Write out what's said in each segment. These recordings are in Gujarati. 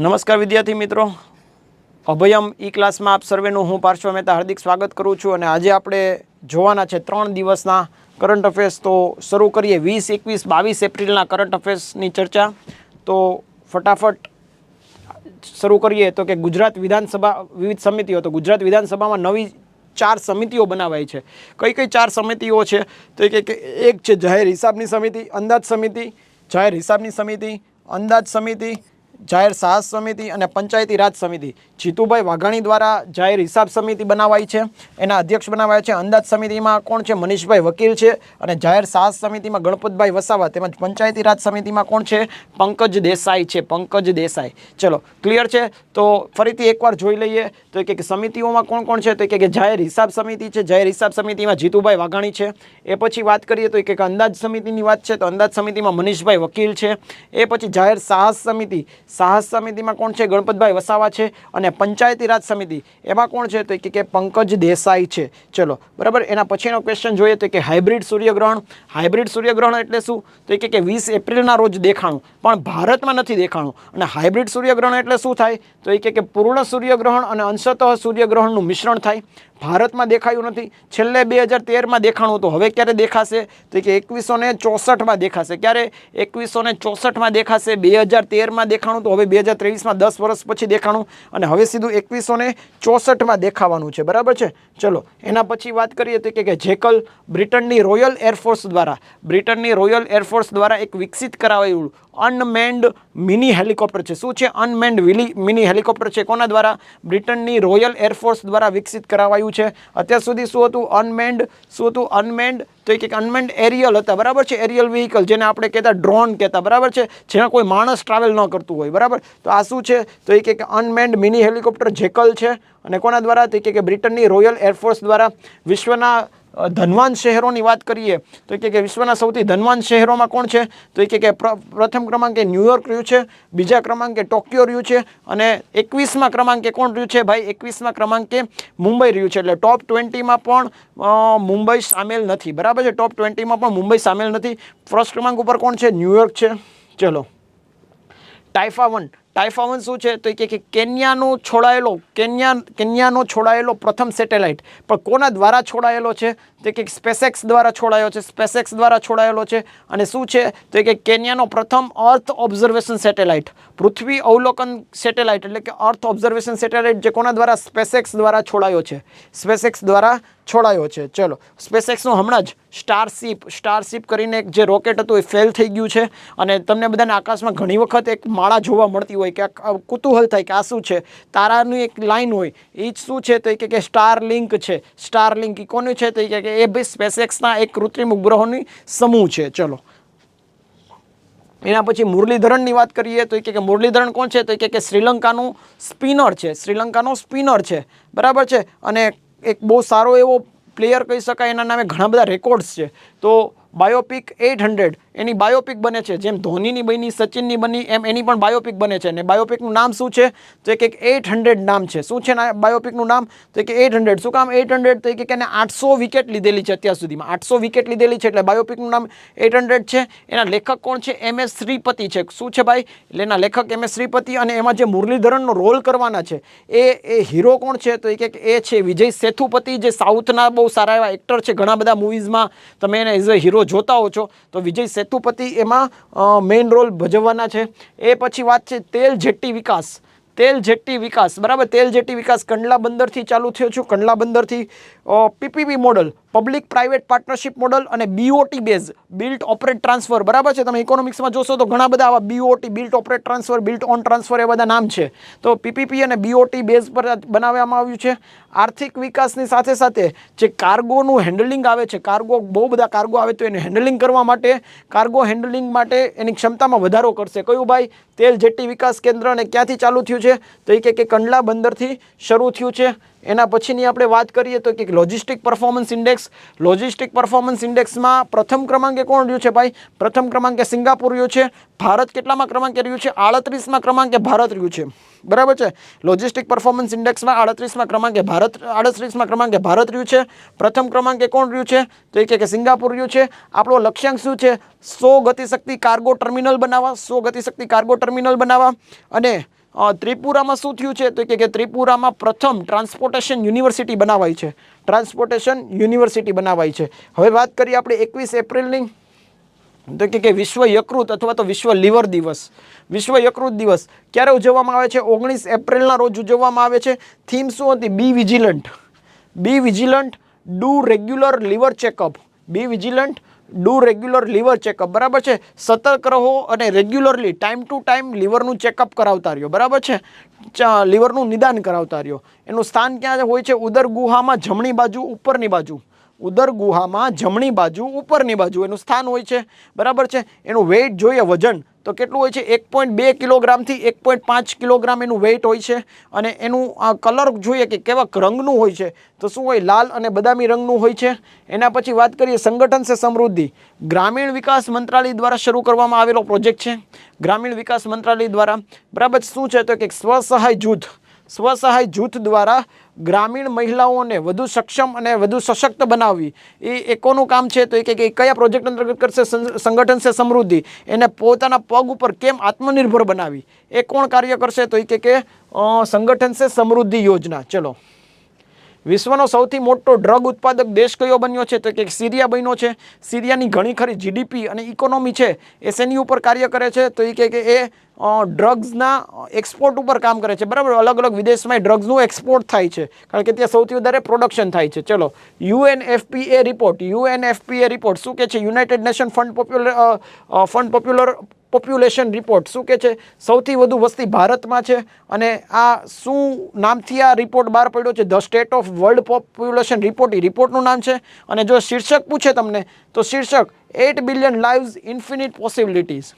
નમસ્કાર વિદ્યાર્થી મિત્રો, અભયમ ઈ ક્લાસમાં આપ સર્વેનું હું પાર્શ્વ મહેતા હાર્દિક સ્વાગત કરું છું. અને આજે આપણે જોવાના છે 3 દિવસના કરંટ અફેર્સ. તો શરૂ કરીએ 20, 21, 22 એપ્રિલના કરંટ અફેર્સની ચર્ચા. તો ફટાફટ શરૂ કરીએ. તો કે ગુજરાત વિધાનસભા વિવિધ સમિતિઓ, તો ગુજરાત વિધાનસભામાં નવી 4 સમિતિઓ બનાવાઈ છે. કઈ કઈ 4 સમિતિઓ છે? તો એક છે જાહેર હિસાબની સમિતિ, અંદાજ સમિતિ, જાહેર હિસાબની સમિતિ, અંદાજ સમિતિ, જાહેર સાહસ સમિતિ અને પંચાયતી રાજ સમિતિ. જીતુભાઈ વાઘાણી દ્વારા જાહેર હિસાબ સમિતિ બનાવાઈ છે, એના અધ્યક્ષ બનાવાયા છે. અંદાજ સમિતિમાં કોણ છે? મનીષભાઈ વકીલ છે. અને જાહેર સાહસ સમિતિમાં ગણપતભાઈ વસાવા. તેમજ પંચાયતી રાજ સમિતિમાં કોણ છે? પંકજ દેસાઈ છે. પંકજ દેસાઈ. ચલો, ક્લિયર છે? તો ફરીથી એકવાર જોઈ લઈએ. તો કે સમિતિઓમાં કોણ કોણ છે? તો કે જાહેર હિસાબ સમિતિ છે. જાહેર હિસાબ સમિતિમાં જીતુભાઈ વાઘાણી છે. એ પછી વાત કરીએ તો કે અંદાજ સમિતિની વાત છે, તો અંદાજ સમિતિમાં મનીષભાઈ વકીલ છે. એ પછી જાહેર સાહસ સમિતિ, સાહસ સમિતિમાં કોણ છે? ગણપતભાઈ વસાવા છે. અને પંચાયતી રાજ સમિતિ એમાં કોણ છે? તો કે પંકજ દેસાઈ છે. ચલો, બરાબર. એના પછીનો ક્વેશ્ચન જોઈએ તો કે હાઇબ્રિડ સૂર્યગ્રહણ. હાઇબ્રિડ સૂર્યગ્રહણ એટલે શું? તો કે 20 એપ્રિલના રોજ દેખાણું, પણ ભારતમાં નથી દેખાણું. અને હાઇબ્રિડ સૂર્યગ્રહણ એટલે શું થાય? તો કે પૂર્ણ સૂર્યગ્રહણ અને અંશતઃ સૂર્યગ્રહણનું મિશ્રણ થાય. ભારતમાં દેખાયું નથી. છેલ્લે 2013માં દેખાણું, તો હવે ક્યારે દેખાશે? તો કે 2164માં દેખાશે. ક્યારે? 2164માં દેખાશે. 2013માં દેખાણું, તો હવે 2023માં 10 વર્ષ પછી દેખાણું. અને હવે સીધું 2164માં દેખાવાનું છે. બરાબર છે? ચલો, એના પછી વાત કરીએ તો કે જેકલ, બ્રિટનની રોયલ એરફોર્સ દ્વારા, બ્રિટનની રોયલ એરફોર્સ દ્વારા એક વિકસિત કરાવાયું અનમેન્ડ મિની હેલિકોપ્ટર છે. શું છે? અનમેન્ડ મિની હેલિકોપ્ટર છે. કોના દ્વારા? બ્રિટનની રોયલ એરફોર્સ દ્વારા વિકસિત કરાવાયું છે. અત્યાર સુધી શું હતું? અનમેન્ડ. શું હતું? અનમેન્ડ. તો એક અનમેન્ડ એરિયલ હતા. બરાબર છે? એરિયલ વ્હીકલ, જેને આપણે કહેતા ડ્રોન કહેતા. બરાબર છે? જેમાં કોઈ માણસ ટ્રાવેલ ન કરતું હોય. બરાબર? તો આ શું છે? તો એક અનમેન્ડ મિની હેલિકોપ્ટર જેકલ છે. અને કોના દ્વારા? તો કે બ્રિટનની રોયલ એરફોર્સ દ્વારા. વિશ્વના ધનવાન શહેરોની વાત કરીએ તો કે વિશ્વના સૌથી ધનવાન શહેરોમાં કોણ છે? તો કે પ્રથમ ક્રમાંકે ન્યુયોર્ક રહ્યું છે, બીજા ક્રમાંકે ટોક્યો રહ્યું છે, અને 21મા ક્રમાંકે કોણ રહ્યું છે ભાઈ? 21મા ક્રમાંકે મુંબઈ રહ્યું છે. એટલે ટોપ 20માં પણ મુંબઈ સામેલ નથી. બરાબર છે? ટોપ 20માં પણ મુંબઈ સામેલ નથી. ફર્સ્ટ ક્રમાંક ઉપર કોણ છે? ન્યુયોર્ક છે. ચલો, ટાઇફા 1. ટાઇફા 1 શું છે? તો કે કેન્યાનો છોડાયેલો પ્રથમ સેટેલાઇટ. પણ કોના દ્વારા છોડાયેલો છે? તો કે સ્પેસએક્સ દ્વારા છોડાયો છે. સ્પેસએક્સ દ્વારા છોડાયેલો છે. અને શું છે? તો કે કેન્યાનો પ્રથમ અર્થ ઓબ્ઝર્વેશન સેટેલાઇટ, પૃથ્વી અવલોકન સેટેલાઇટ, એટલે કે અર્થ ઓબ્ઝર્વેશન સેટેલાઇટ, જે કોના દ્વારા? સ્પેસએક્સ દ્વારા છોડાયો છે. સ્પેસએક્સ દ્વારા છોડાયો છે. ચલો, સ્પેસએક્સનું હમણાં જ સ્ટારશીપ કરીને એક જે રોકેટ હતું એ ફેલ થઈ ગયું છે. અને તમને બધાને આકાશમાં ઘણી વખત એક માળા જોવા મળતી હોય કે કુતૂહલ થાય કે આ શું છે? તારાની એક લાઈન હોય, એ જ શું છે? તો કે સ્ટારલિંક છે. સ્ટારલિંક એ કોનું છે? તો કે એ ભાઈ સ્પેસએક્સના એક કૃત્રિમ ઉપગ્રહોની સમૂહ છે. ચલો, એના પછી મુરલીધરનની વાત કરીએ તો કે મુરલીધરન કોણ છે? તો કે શ્રીલંકાનું સ્પિનર છે. શ્રીલંકાનો સ્પિનર છે. બરાબર છે? અને એક બહુ સારો એવો પ્લેયર કહી શકાય. એના નામે ઘણા બધા રેકોર્ડ્સ છે. તો બાયોપિક 800 એની બાયોપિક બને છે. જેમ ધોનીની બની, સચિનની બની, એમ એની પણ બાયોપિક બને છે. અને બાયોપિકનું નામ શું છે? તો કે 800 નામ છે. શું છે બાયોપિકનું નામ? તો કે 800. શું કામ 800? તો કે એને 800 વિકેટ લીધેલી છે અત્યાર સુધીમાં. 800 વિકેટ લીધેલી છે, એટલે બાયોપિકનું નામ 800 છે. એના લેખક કોણ છે? MS શ્રીપતિ છે. શું છે ભાઈ? એટલે એના લેખક MS શ્રીપતિ. અને એમાં જે મુરલીધરનનો રોલ કરવાના છે એ હીરો કોણ છે? તો કે એ છે વિજય સેતુપતિ, જે સાઉથના બહુ સારા એવા એક્ટર છે. ઘણા બધા મૂવીઝમાં તમે એને એઝ અ હીરો જોતા હો છો. તો વિજય સેતુપતિ એમાં મેઇન રોલ ભજવવાના છે. એ પછી વાત છે તેલ જેટ્ટી વિકાસ. તેલ જેટ્ટી વિકાસ. બરાબર? તેલ જેટ્ટી વિકાસ કંડલા બંદરથી ચાલુ થયો છું. કંડલા બંદરથી PPP model, public private partnership model, અને BOT base, built operate transfer. બરાબર છે? તમે ઇકોનોમિક્સમાં જોશો તો ઘણા બધા આવા BOT, built operate transfer, built on transfer, એ બધા નામ છે. તો PPP અને BOT બેઝ પર બનાવવામાં આવ્યું છે. આર્થિક વિકાસની સાથે સાથે જે કાર્ગોનું હેન્ડલિંગ આવે છે, બહુ બધા કાર્ગો આવે તો એને હેન્ડલિંગ કરવા માટે, કાર્ગો હેન્ડલિંગ માટે એની ક્ષમતામાં વધારો કરશે. કયું ભાઈ? તેલ જેટ્ટી વિકાસ કેન્દ્ર. અને ક્યાંથી ચાલુ થયું છે? તો એ કે કંડલા બંદરથી શરૂ થયું છે. એના પછીની આપણે વાત કરીએ તો કે logistic performance index. Logistic performance ઇન્ડેક્સમાં પ્રથમ ક્રમાંકે કોણ રહ્યું છે ભાઈ? પ્રથમ ક્રમાંકે સિંગાપુર રહ્યું છે. ભારત કેટલામાં ક્રમાંકે રહ્યું છે? 38મા ક્રમાંકે ભારત રહ્યું છે. બરાબર છે? લોજિસ્ટિક પરફોર્મન્સ ઇન્ડેક્સમાં 38મા ક્રમાંકે ભારત રહ્યું છે. પ્રથમ ક્રમાંકે કોણ રહ્યું છે? તો એ કે સિંગાપુર રહ્યું છે. આપણો લક્ષ્યાંક શું છે? 100 ગતિશક્તિ કાર્ગો ટર્મિનલ બનાવવા. 100 ગતિશક્તિ કાર્ગો ટર્મિનલ બનાવવા. અને ત્રિપુરામાં શું થયું છે તો કે ત્રિપુરામાં પ્રથમ ટ્રાન્સપોર્ટેશન યુનિવર્સિટી બનાવાઈ છે. ટ્રાન્સપોર્ટેશન યુનિવર્સિટી બનાવાઈ છે. હવે વાત કરીએ આપણે 21 એપ્રિલની, તો કે વિશ્વ યકૃત અથવા તો વિશ્વ લીવર દિવસ. વિશ્વ યકૃત દિવસ ક્યારે ઉજવવામાં આવે છે? 19 એપ્રિલના રોજ ઉજવવામાં આવે છે. થીમ શું હતી? Be vigilant. Be vigilant, do regular liver checkup. Be vigilant, do regular liver checkup. બરાબર છે. સતર્ક રહો અને રેગ્યુલરલી ટાઈમ ટુ ટાઈમ લીવરનું ચેકઅપ કરાવતા રહ્યો. બરાબર છે. લીવરનું નિદાન કરાવતા રહ્યો. એનું સ્થાન ક્યાં હોય છે? ઉદર ગુહામાં જમણી બાજુ ઉપરની બાજુ. ઉદર ગુહામાં જમણી બાજુ ઉપરની બાજુ એનું સ્થાન હોય છે. બરાબર છે. એનું વેઇટ જોઈએ, વજન તો કેટલું હોય છે? 1.2 કિલોગ્રામથી 1.5 કિલોગ્રામ એનું વેઇટ હોય છે. અને એનું કલર જોઈએ કે કેવા રંગનું હોય છે, તો શું હોય? લાલ અને બદામી રંગનું હોય છે. એના પછી વાત કરીએ સંગઠન સે સમૃદ્ધિ. ગ્રામીણ વિકાસ મંત્રાલય દ્વારા શરૂ કરવામાં આવેલો પ્રોજેક્ટ છે. ગ્રામીણ વિકાસ મંત્રાલય દ્વારા. બરાબર. શું છે તો કે સ્વસહાય જૂથ. સ્વસહાય જૂથ દ્વારા ગ્રામીણ મહિલાઓને વધુ સક્ષમ અને વધુ સશક્ત બનાવવી એ કોનું કામ છે? તો કે કયા પ્રોજેક્ટ અંતર્ગત કરશે? સંગઠન સે સમૃદ્ધિ. એને પોતાના પગ ઉપર કેમ આત્મનિર્ભર બનાવી એ કોણ કાર્ય કરશે? તો કે સંગઠન સે સમૃદ્ધિ યોજના. ચલો, વિશ્વનો સૌથી મોટો ડ્રગ ઉત્પાદક દેશ કયો બન્યો છે? તો કે સિરિયા બન્યો છે. સિરિયાની ઘણી ખરી જીડીપી અને ઇકોનોમી છે એ શેની ઉપર કાર્ય કરે છે? તો એ કે ડ્રગ્સના એક્સપોર્ટ ઉપર કામ કરે છે. બરાબર. અલગ અલગ વિદેશમાં ડ્રગ્સનું એક્સપોર્ટ થાય છે, કારણ કે ત્યાં સૌથી વધારે પ્રોડક્શન થાય છે. ચલો, યુએનએફપીએ રિપોર્ટ. યુએનએફપીએ રિપોર્ટ શું કહે છે? યુનાઇટેડ નેશન પોપ્યુલેશન રિપોર્ટ શું કહે છે? સૌથી વધુ વસ્તી ભારતમાં છે. અને આ શું નામથી આ રિપોર્ટ બહાર પડ્યો છે? The state of world population report. એ રિપોર્ટનું નામ છે. અને જો શીર્ષક પૂછે તમને, તો શીર્ષક 8 billion lives infinite possibilities.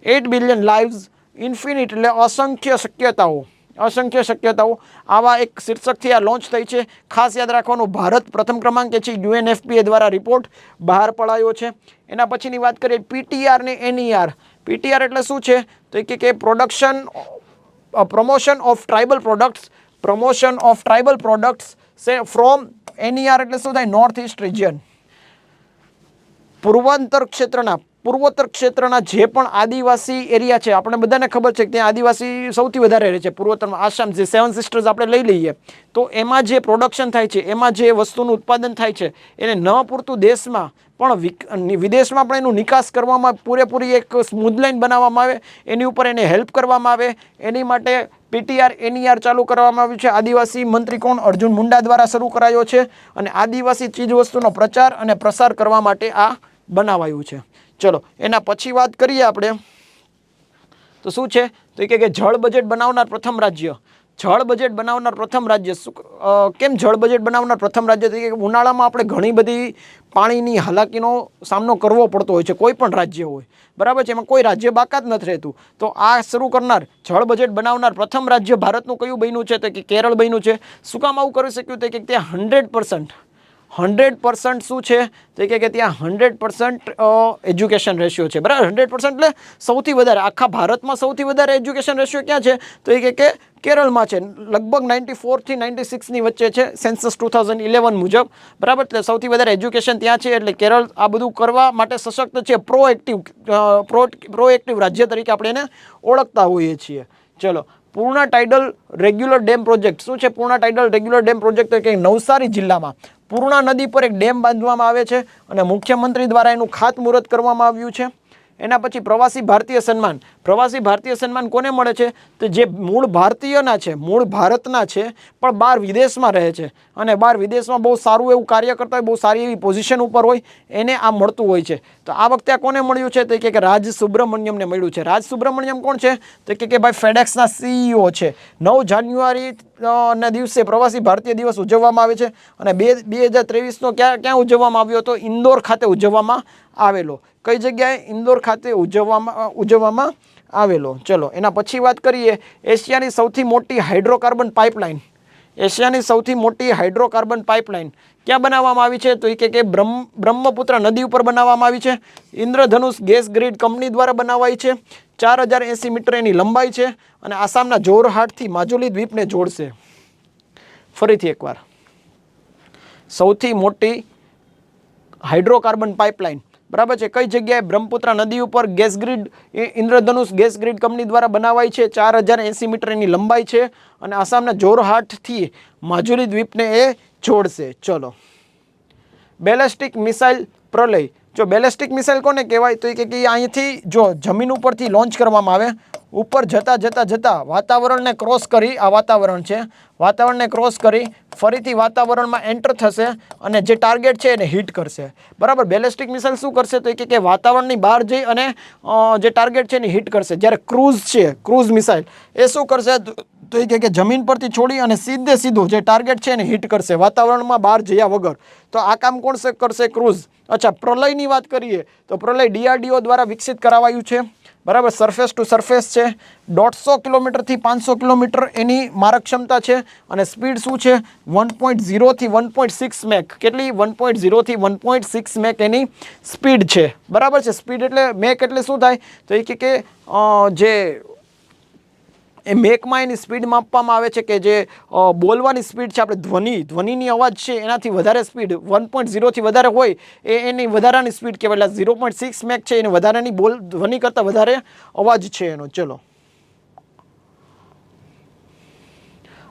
8 billion lives infinite એટલે અસંખ્ય શક્યતાઓ. અસંખ્ય શક્યતાઓ. આવા એક શીર્ષકથી આ લોન્ચ થઈ છે. ખાસ યાદ રાખવાનું, ભારત પ્રથમ ક્રમાંકે છે. યુએનએફપીએ દ્વારા રિપોર્ટ બહાર પડાયો છે. એના પછીની વાત કરીએ પીટીઆર ને એનઈઆર. પીટીઆર એટલે શું છે? તો કે production promotion of tribal products. Promotion of tribal products સે ફ્રોમ. એનઈઆર એટલે શું થાય? North East region. પૂર્વોત્તર ક્ષેત્રના જે પણ આદિવાસી એરિયા છે, આપણે બધાને ખબર છે કે ત્યાં આદિવાસી સૌથી વધારે રહે છે. પૂર્વોત્તરમાં આસામ, જે 7 સિસ્ટર્સ આપણે લઈ લઈએ, તો એમાં જે પ્રોડક્શન થાય છે, એમાં જે વસ્તુનું ઉત્પાદન થાય છે, એને ન પૂરતું દેશમાં પણ વિદેશમાં પણ એનું નિકાસ કરવામાં પૂરેપૂરી એક સ્મૂધ લાઇન બનાવવામાં આવે, એની ઉપર એને હેલ્પ કરવામાં આવે. એની માટે પીટીઆર એનઈઆર ચાલુ કરવામાં આવ્યું છે. આદિવાસી મંત્રી કોણ? અર્જુન મુંડા દ્વારા શરૂ કરાયો છે. અને આદિવાસી ચીજવસ્તુનો પ્રચાર અને પ્રસાર કરવા માટે આ બનાવાયું છે. ચલો, એના પછી વાત કરીએ આપણે, તો શું છે? તો કે જળ બજેટ બનાવનાર પ્રથમ રાજ્ય. જળ બજેટ બનાવનાર પ્રથમ રાજ્ય. કેમ જળ બજેટ બનાવનાર પ્રથમ રાજ્ય? તો કે ઉનાળામાં આપણે ઘણી બધી પાણીની હાલાકીનો સામનો કરવો પડતો હોય છે, કોઈ પણ રાજ્ય હોય. બરાબર છે. એમાં કોઈ રાજ્ય બાકાત નથી રહેતું. તો આ શરૂ કરનાર, જળ બજેટ બનાવનાર પ્રથમ રાજ્ય ભારતનું કયું બન્યું છે? તો કે કેરળ બન્યું છે. શું કામ આવું કરી શક્યું? તો કે ત્યાં 100% શું છે? તો કે ત્યાં 100% એજ્યુકેશન રેશિયો છે. બરાબર. 100% એટલે સૌથી વધારે, આખા ભારતમાં સૌથી વધારે એજ્યુકેશન રેશિયો ક્યાં છે? તો એ કે કેરળમાં છે. લગભગ 94 થી 96ની વચ્ચે છે, સેન્સસ 2011 મુજબ. બરાબર. એટલે સૌથી વધારે એજ્યુકેશન ત્યાં છે. એટલે કેરળ આ બધું કરવા માટે સશક્ત છે. પ્રોએક્ટિવ રાજ્ય તરીકે આપણે એને ઓળખતા હોઈએ છીએ. ચલો, Purna tidal regular dam project. શું છે Purna tidal regular dam project? તો કે નવસારી જિલ્લામાં પૂર્ણા નદી પર એક ડેમ બાંધવામાં આવે છે અને મુખ્યમંત્રી દ્વારા એનું ખાતમુહૂર્ત કરવામાં આવ્યું છે. એના પછી પ્રવાસી ભારતીય સન્માન. પ્રવાસી ભારતીય સન્માન કોને મળે છે? તો જે મૂળ ભારતીયના છે, મૂળ ભારતના છે, પણ બહાર વિદેશમાં રહે છે અને બહાર વિદેશમાં બહુ સારું એવું કાર્ય કરતા હોય, બહુ સારી એવી પોઝિશન ઉપર હોય, એને આ મળતું હોય છે. તો આ વખતે આ કોને મળ્યું છે? તો કે રાજ સુબ્રમણ્યમને મળ્યું છે. રાજ સુબ્રમણ્યમ કોણ છે? તો કે ભાઈ ફેડેક્સના CEO છે. 9 જાન્યુઆરી ના દિવસે પ્રવાસી ભારતીય દિવસ ઉજવવામાં આવે છે. અને 2023નો ક્યાં ઉજવવામાં આવ્યો હતો? ઇન્દોર ખાતે ઉજવવામાં આવેલો. કઈ જગ્યાએ? ઇન્દોર ખાતે ઉજવવામાં આવેલો. ચલો, એના પછી વાત કરીએ એશિયાની સૌથી મોટી હાઇડ્રોકાર્બન પાઇપલાઇન. એશિયાની સૌથી મોટી હાઇડ્રોકાર્બન પાઇપલાઇન ક્યાં બનાવવામાં આવી છે? તો એ કે બ્રહ્મપુત્ર નદી ઉપર બનાવવામાં આવી છે. ઇન્દ્રધનુષ ગેસ ગ્રીડ કંપની દ્વારા બનાવાઈ છે. 4080 મીટર એની લંબાઈ છે અને આસામના જોરહાટથી માજુલી દ્વીપને જોડશે. ફરીથી એકવાર, સૌથી મોટી હાઇડ્રોકાર્બન પાઇપલાઇન. બરાબર છે. કઈ જગ્યાએ? બ્રહ્મપુત્રા નદી ઉપર gas grid, Indradhanush gas grid company દ્વારા બનાવાય છે. 4080 મીટર એની લંબાઈ છે અને આસામના જોરહાટથી માજુલી દ્વીપને એ જોડશે. ચલો, બેલેસ્ટિક મિસાઇલ પ્રલય. જો બેલેસ્ટિક મિસાઇલ કોને કહેવાય? તો કે અહીંથી જો જમીન ઉપરથી લોન્ચ કરવામાં આવે, ઉપર જતા વાતાવરણને ક્રોસ કરી, આ વાતાવરણ છે, વાતાવરણને ક્રોસ કરી ફરીથી વાતાવરણમાં એન્ટર થશે અને જે ટાર્ગેટ છે એને હિટ કરશે. બરાબર. બેલેસ્ટિક મિસાઇલ શું કરશે? તો કે વાતાવરણની બહાર જઈ અને જે ટાર્ગેટ છે એને હિટ કરશે. જ્યારે ક્રૂઝ છે, ક્રૂઝ મિસાઇલ, એ શું કરશે? તો એ કે જમીન પરથી છોડી અને સીધું જે ટાર્ગેટ છે એને હિટ કરશે વાતાવરણમાં બહાર જયા વગર. તો આ કામ કોણ કરશે? ક્રૂઝ. અચ્છા, પ્રલયની વાત કરીએ તો પ્રલય DRDO દ્વારા વિકસિત કરાવાયું છે. બરાબર. સરફેસ ટુ સરફેસ છે. 150 કિલોમીટરથી 500 કિલોમીટર એની મારક ક્ષમતા છે અને સ્પીડ શું છે? 1.0 થી 1.6 મેક. કેટલી? 1.0 થી 1.6 મેક એની સ્પીડ છે. બરાબર છે. સ્પીડ એટલે મેક એટલે શું થાય? તો એ કે જે એ મેકમાં એની સ્પીડ માપવામાં આવે છે કે જે બોલવાની સ્પીડ છે, આપણે ધ્વનિની અવાજ છે એનાથી વધારે સ્પીડ 1.0 થી વધારે હોય એ એની વધારાની સ્પીડ કહેવાય. એટલે 0.6 મેક છે એને વધારાની ધ્વનિ કરતાં વધારે અવાજ છે એનો. ચલો,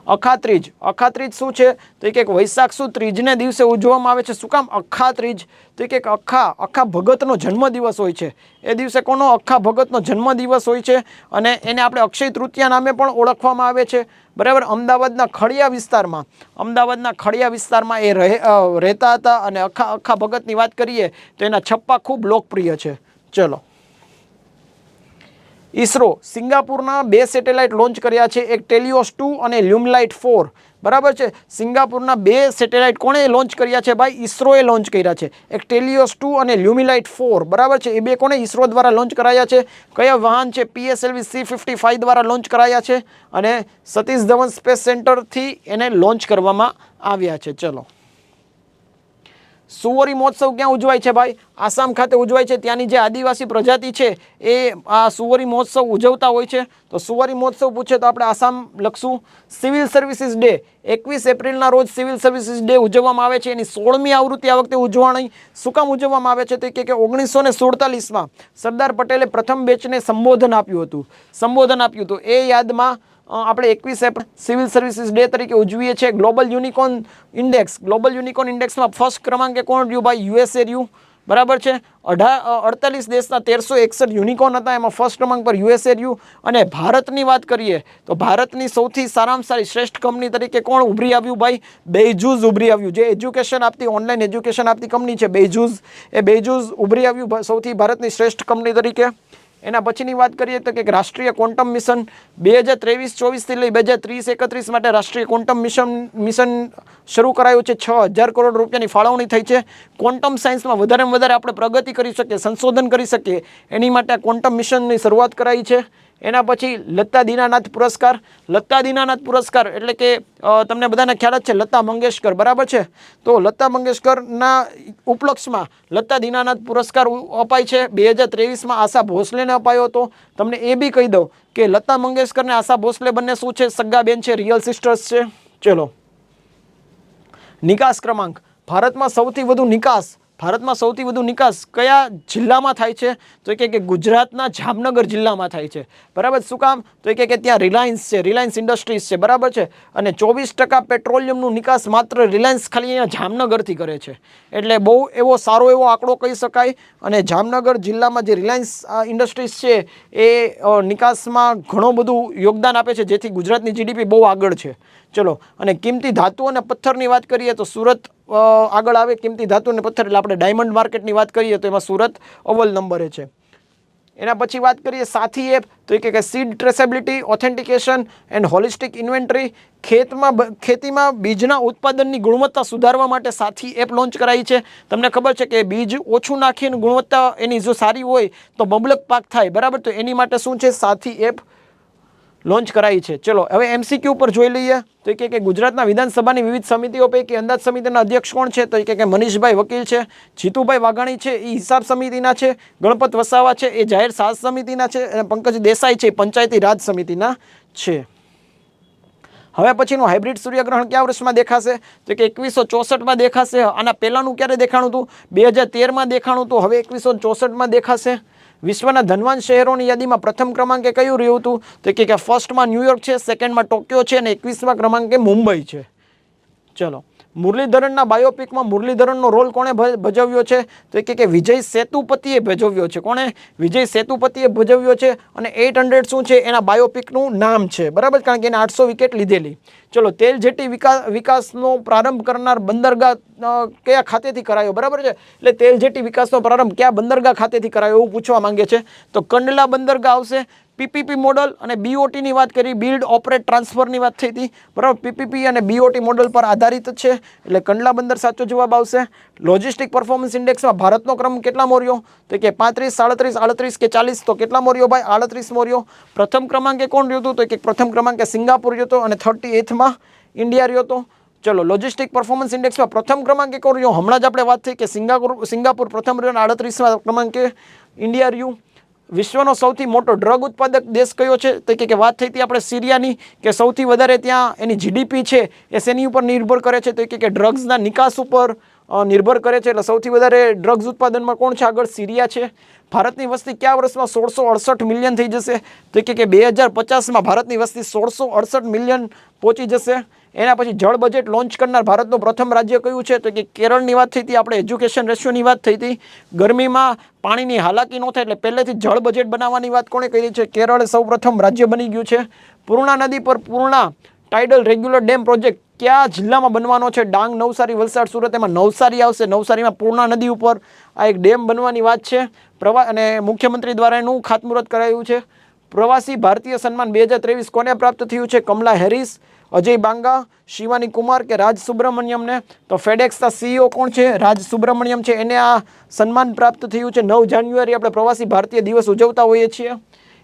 અખાત્રીજ. અખાત્રીજ શું છે? તો એક વૈશાખ સુદ ત્રીજને દિવસે ઉજવવામાં આવે છે. શું કામ અખાત્રીજ? તો એક અખા ભગતનો જન્મદિવસ હોય છે. એ દિવસે કોનો? અખા ભગતનો જન્મદિવસ હોય છે અને એને આપણે અક્ષય તૃતીયા નામે પણ ઓળખવામાં આવે છે. બરાબર. અમદાવાદના ખડિયા વિસ્તારમાં એ રહેતા હતા અને અખા ભગતની વાત કરીએ તો એના છપ્પા ખૂબ લોકપ્રિય છે. ચલો, ઇસરો સિંગાપુરના 2 સેટેલાઇટ લોન્ચ કર્યા છે. એક ટેલિયોસ 2 અને લ્યુમલાઇટ 4. બરાબર છે. સિંગાપુરના 2 સેટેલાઇટ કોણે લોન્ચ કર્યા છે? ભાઈ, ઇસરોએ લોન્ચ કર્યા છે. એક ટેલિયોસ 2 અને લ્યુમલાઇટ 4. બરાબર છે. એ બે કોણે? ઇસરો દ્વારા લોન્ચ કરાયા છે. કયા વાહન છે? PSLV C-55 દ્વારા લોન્ચ કરાયા છે અને સતીશ ધવન સ્પેસ સેન્ટરથી એને લોન્ચ કરવામાં આવ્યા છે. ચલો, સુવરી મહોત્સવ ક્યાં ઉજવાય છે? ભાઈ, આસામ ખાતે ઉજવાય છે. ત્યાંની જે આદિવાસી પ્રજાતિ છે એ આ સુવરી મહોત્સવ ઉજવતા હોય છે. તો સુવરી મહોત્સવ પૂછે તો આપણે આસામ લખશું. Civil services day. 21 એપ્રિલના રોજ સિવિલ સર્વિસીસ ડે ઉજવવામાં આવે છે. એની 16મી આવૃત્તિ આ વખતે ઉજવણી. શું કામ ઉજવવામાં આવે છે? તો કે 1947માં સરદાર પટેલે પ્રથમ બેચને સંબોધન આપ્યું હતું. એ યાદમાં આપણે 21 એપ્રિલ સિવિલ સર્વિસીસ ડે તરીકે ઉજવીએ છીએ. ગ્લોબલ યુનિકોર્ન ઇન્ડેક્સમાં ફર્સ્ટ ક્રમાંકે કોણ રહ્યું? ભાઈ, USA રહ્યું. બરાબર છે. 48 દેશના 1361 યુનિકોર્ન હતા, એમાં ફર્સ્ટ ક્રમાંક પર USA રહ્યું. અને ભારતની વાત કરીએ તો ભારતની સૌથી સારામાં સારી શ્રેષ્ઠ કંપની તરીકે કોણ ઉભરી આવ્યું? ભાઈ, બેઇજૂઝ ઉભરી આવ્યું. જે એજ્યુકેશન આપતી, ઓનલાઈન એજ્યુકેશન આપતી કંપની છે બેઇજૂઝ, એ બેઇજૂઝ ઉભરી આવ્યું સૌથી ભારતની શ્રેષ્ઠ કંપની તરીકે. એના પછીની વાત કરીએ તો કે રાષ્ટ્રીય ક્વોન્ટમ મિશન 2023-24થી લઈ 2030-31 માટે રાષ્ટ્રીય ક્વોન્ટમ મિશન શરૂ કરાયું છે. 6000 કરોડ રૂપિયાની ફાળવણી થઈ છે. ક્વોન્ટમ સાયન્સમાં વધારેમાં વધારે આપણે પ્રગતિ કરી શકીએ, સંશોધન કરી શકીએ, એની માટે આ ક્વોન્ટમ મિશનની શરૂઆત કરાઈ છે. એના પછી લતા દીનાનાથ પુરસ્કાર. લતા દીનાનાથ પુરસ્કાર એટલે કે તમને બધાને ખ્યાલ જ છે, લતા મંગેશકર. બરાબર છે. તો લતા મંગેશકરના ઉપલક્ષમાં લતા દીનાનાથ પુરસ્કાર અપાય છે. 2023માં આશા ભોસલેને અપાયો હતો. તમને એ બી કહી દઉં કે લતા મંગેશકર અને આશા ભોસલે બંને શું છે? સગા બેન છે, રિયલ સિસ્ટર્સ છે. ચલો, નિકાસ ક્રમાંક. ભારતમાં સૌથી વધુ નિકાસ કયા જિલ્લામાં થાય છે? તો કે ગુજરાતના જામનગર જિલ્લામાં થાય છે. બરાબર. શું કામ? તો કે ત્યાં રિલાયન્સ છે, રિલાયન્સ ઇન્ડસ્ટ્રીઝ છે. બરાબર છે. અને 24% પેટ્રોલિયમનું નિકાસ માત્ર રિલાયન્સ ખાલી અહીંયા જામનગરથી કરે છે. એટલે બહુ સારો એવો આંકડો કહી શકાય. અને જામનગર જિલ્લામાં જે રિલાયન્સ ઇન્ડસ્ટ્રીઝ છે એ નિકાસમાં ઘણું બધું યોગદાન આપે છે, જેથી ગુજરાતની GDP બહુ આગળ છે. ચલો, અને કિંમતી ધાતુ અને પથ્થરની વાત કરીએ તો સુરત આગળ આવે. કિંમતી ધાતુ અને પથ્થર એટલે આપણે ડાયમંડ માર્કેટની વાત કરીએ તો એમાં સુરત અવ્વલ નંબરે છે. એના પછી વાત કરીએ સાથી એપ. તો કે seed traceability, authentication and holistic inventory. ખેતીમાં બીજના ઉત્પાદનની ગુણવત્તા સુધારવા માટે સાથી એપ લોન્ચ કરાઈ છે. તમને ખબર છે કે બીજ ઓછું નાખીને ગુણવત્તા એની જો સારી હોય તો બબલક પાક થાય. બરાબર. તો એની માટે શું છે? સાથી એપ લોન્ચ કરાઈ છે. ચલો, હવે MCQ ઉપર જોઈ લઈએ. તો કે ગુજરાતના વિધાનસભાની વિવિધ સમિતિઓ પૈકી અંદાજ સમિતિના અધ્યક્ષ કોણ છે? તો કે મનીષભાઈ વકીલ છે. જીતુભાઈ વાઘાણી છે, એ હિસાબ સમિતિના છે. ગણપત વસાવા છે, એ જાહેર સાહસ સમિતિના છે. અને પંકજ દેસાઈ છે, પંચાયતી રાજ સમિતિના છે. હવે પછીનું હાઇબ્રિડ સૂર્યગ્રહણ કયા વર્ષમાં દેખાશે? તો કે 2164માં દેખાશે. આના પહેલાંનું ક્યારે દેખાણું હતું? 2013માં દેખાણું હતું. હવે 2164માં દેખાશે. વિશ્વના ધનવાન શહેરોની યાદીમાં પ્રથમ ક્રમાંકે કયું રહ્યું હતું? તો કે ફર્સ્ટમાં ન્યુયોર્ક છે, સેકન્ડમાં ટોક્યો છે અને 21મા ક્રમાંકે મુંબઈ છે. ચલો, મુરલીધરનના બાયોપિકમાં મુરલીધરનનો રોલ કોણે ભજવ્યો છે? તો કે વિજય સેતુપતિએ ભજવ્યો છે. કોણે? વિજય સેતુપતિએ ભજવ્યો છે. અને 800 શું છે? એના બાયોપિકનું નામ છે, બરાબર, કારણ કે એને 800 વિકેટ લીધેલી. ચલો, તેલ જેટી વિકાસનો પ્રારંભ કરનાર બંદરગાહ કયા ખાતેથી કરાયો? બરાબર છે, એટલે તેલ જેટી વિકાસનો પ્રારંભ કયા બંદરગાહ ખાતેથી કરાયો એવું પૂછવા માંગે છે. તો કંડલા બંદરગાહ આવશે. પીપીપી મોડલ અને બીઓટીની વાત કરી, બિલ્ડ ઓપરેટ ટ્રાન્સફરની વાત થઈ હતી, બરાબર. પીપીપી અને બીઓટી મોડલ પર આધારિત છે, એટલે કંડલા બંદર સાચો જવાબ આવશે. લોજિસ્ટિક પરફોર્મન્સ ઇન્ડેક્સમાં ભારતનો ક્રમ કેટલામો રહ્યો? તો કે 35, 37, 38 કે 40. તો કેટલામો રહ્યો ભાઈ? 38મો રહ્યો. પ્રથમ ક્રમાંકે કોણ રહ્યું હતું? તો કે પ્રથમ ક્રમાંકે સિંગાપુર રહ્યો હતો અને 38માં ઇન્ડિયા રહ્યો હતો. ચલો, લોજિસ્ટિક પરફોર્મન્સ ઇન્ડેક્સમાં પ્રથમ ક્રમાંકે કોણ રહ્યો? હમણાં જ આપણે વાત થઈ કે સિંગાપુર પ્રથમ રહ્યો અને 38મા ક્રમાંકે ઇન્ડિયા રહ્યું. વિશ્વનો સૌથી મોટો ડ્રગ ઉત્પાદક દેશ કયો છે? તો કે વાત થઈ હતી આપણે સિરિયાની, કે સૌથી વધારે ત્યાં એની જીડીપી છે એ શેની ઉપર નિર્ભર કરે છે? તો કે ડ્રગ્સના નિકાસ ઉપર નિર્ભર કરે છે. એટલે સૌથી વધારે ડ્રગ્સ ઉત્પાદનમાં કોણ છે આગળ? સિરિયા છે. ભારતની વસ્તી કયા વર્ષમાં 1668 મિલિયન થઈ જશે? તો કે 2050માં ભારતની વસ્તી 1668 મિલિયન પહોંચી જશે. એના પછી જળ બજેટ લોન્ચ કરનાર ભારતનું પ્રથમ રાજ્ય કયું છે? તો કે કેરળની વાત થઈ હતી આપણે. એજ્યુકેશન રેશિયોની વાત થઈ હતી. ગરમીમાં પાણીની હાલાકી ન થાય એટલે પહેલેથી જળ બજેટ બનાવવાની વાત કોણે કરી છે? કેરળ સૌપ્રથમ રાજ્ય બની ગયું છે. પૂર્ણા નદી પર Purna tidal regular dam project કયા જિલ્લામાં બનવાનો છે? ડાંગ, નવસારી, વલસાડ, સુરત. એમાં નવસારી આવશે. નવસારીમાં પૂર્ણા નદી ઉપર આ એક ડેમ બનવાની વાત છે. અને મુખ્યમંત્રી દ્વારા એનું ખાતમુહૂર્ત કરાયું છે. પ્રવાસી ભારતીય સન્માન 2023 કોને પ્રાપ્ત થયું છે? કમલા હેરિસ, અજય બાંગા, શિવાની કુમાર કે રાજ સુબ્રમણ્યમને? તો ફેડેક્સના સીઈઓ કોણ છે? રાજ સુબ્રમણ્યમ છે. એને આ સન્માન પ્રાપ્ત થયું છે. 9 જાન્યુઆરી આપણે પ્રવાસી ભારતીય દિવસ ઉજવતા હોઈએ છીએ.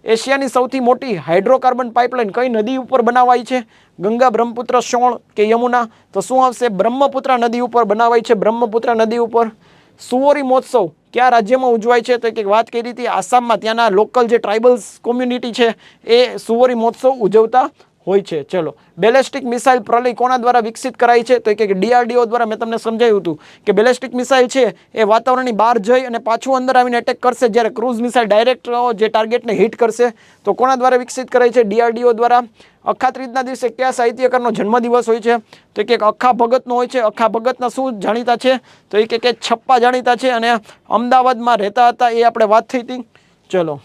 એશિયાની સૌથી મોટી હાઇડ્રોકાર્બન પાઇપલાઇન કઈ નદી ઉપર બનાવાઈ છે? ગંગા, બ્રહ્મપુત્ર, શોણ કે યમુના? તો શું આવશે? બ્રહ્મપુત્ર નદી ઉપર બનાવાઈ છે. બ્રહ્મપુત્ર નદી ઉપર. સુવોરી મહોત્સવ કયા રાજ્યમાં ઉજવાય છે? તો કે વાત કરી હતી આસામમાં. ત્યાંના લોકલ જે ટ્રાઇબલ્સ કોમ્યુનિટી છે એ સુવોરી મહોત્સવ ઉજવતા હોય છે. ચલો, બેલેસ્ટિક મિસાઇલ પ્રલય કોના દ્વારા વિકસિત કરાઈ છે? તો કે ડીઆરડીઓ દ્વારા. મેં તમને સમજાવ્યું હતું કે બેલેસ્ટિક મિસાઇલ છે એ વાતાવરણની બહાર જઈ અને પાછું અંદર આવીને એટેક કરશે, જ્યારે ક્રૂઝ મિસાઇલ ડાયરેક્ટ જે ટાર્ગેટને હિટ કરશે. તો કોના દ્વારા વિકસિત કરાઈ છે? ડીઆરડીઓ દ્વારા. અખાત્રીજના દિવસે કયા સાહિત્યકારનો જન્મદિવસ હોય છે? તો કે અખ્ખા ભગતનો હોય છે. અખ્ખા ભગતના શું જાણીતા છે? તો એ કે છપ્પા જાણીતા છે અને અમદાવાદમાં રહેતા હતા, એ આપણે વાત થઈ હતી. ચલો,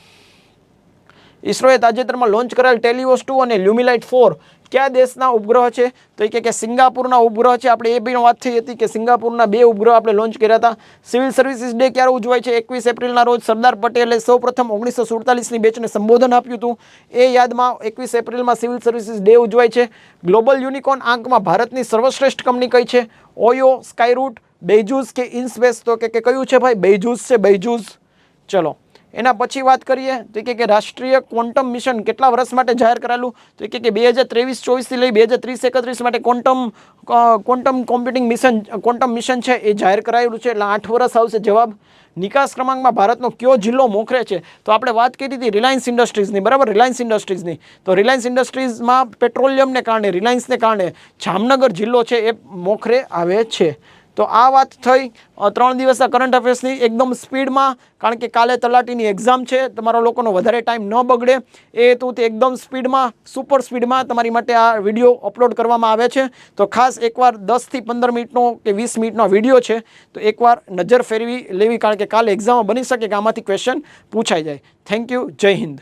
ઇસરોએ તાજેતરમાં લોન્ચ કરાયેલ ટેલિયોસ 2 અને લ્યુમિલાઇટ 4 કયા દેશના ઉપગ્રહ છે? તો કે સિંગાપુરના ઉપગ્રહ છે. આપણે એ બી વાત થઈ હતી કે સિંગાપુરના 2 ઉપગ્રહ આપણે લોન્ચ કર્યા હતા. સિવિલ સર્વિસીસ ડે ક્યારે ઉજવાય છે? 21 એપ્રિલના રોજ. સરદાર પટેલે સૌપ્રથમ 1947ની બેચને સંબોધન આપ્યું હતું, એ યાદમાં 21 એપ્રિલમાં સિવિલ સર્વિસીસ ડે ઉજવાય છે. ગ્લોબલ યુનિકોર્ન આંકમાં ભારતની સર્વશ્રેષ્ઠ કંપની કઈ છે? ઓયો, સ્કાયરૂટ, બેઇજુસ કે ઇનસ્પેસ? તો કે કયું છે ભાઈ? બેઇજુસ છે. બેઇજુસ. ચલો, એના પછી વાત કરીએ તો કે રાષ્ટ્રીય ક્વોન્ટમ મિશન કેટલા વર્ષ માટે જાહેર કરાયેલું? તો કે 2023-24 લઈ 2030-31 માટે quantum computing mission, quantum mission છે એ જાહેર કરાયેલું છે. એટલે 8 વર્ષ આવશે જવાબ. નિકાસ ક્રમાંકમાં ભારતનો કયો જિલ્લો મોખરે છે? તો આપણે વાત કરી હતી રિલાયન્સ ઇન્ડસ્ટ્રીઝની, બરાબર. રિલાયન્સ ઇન્ડસ્ટ્રીઝની. તો રિલાયન્સ ઇન્ડસ્ટ્રીઝમાં પેટ્રોલિયમને કારણે, રિલાયન્સને કારણે જામનગર જિલ્લો છે એ મોખરે આવે છે. તો આ વાત થઈ 3 દિવસના કરંટ અફેર્સની એકદમ સ્પીડમાં, કારણ કે કાલે તલાટીની એક્ઝામ છે. તમારા લોકોનો વધારે ટાઈમ ન બગડે એ હેતુથી એકદમ સ્પીડમાં, સુપર સ્પીડમાં તમારી માટે આ વિડીયો અપલોડ કરવામાં આવે છે. તો ખાસ એકવાર 10 થી 15 મિનિટનો કે 20 મિનિટનો વિડીયો છે, તો એકવાર નજર ફેરવી લેવી, કારણ કે કાલે એક્ઝામમાં બની શકે કે આમાંથી ક્વેશ્ચન પૂછાઈ જાય. Thank you. જય હિન્દ.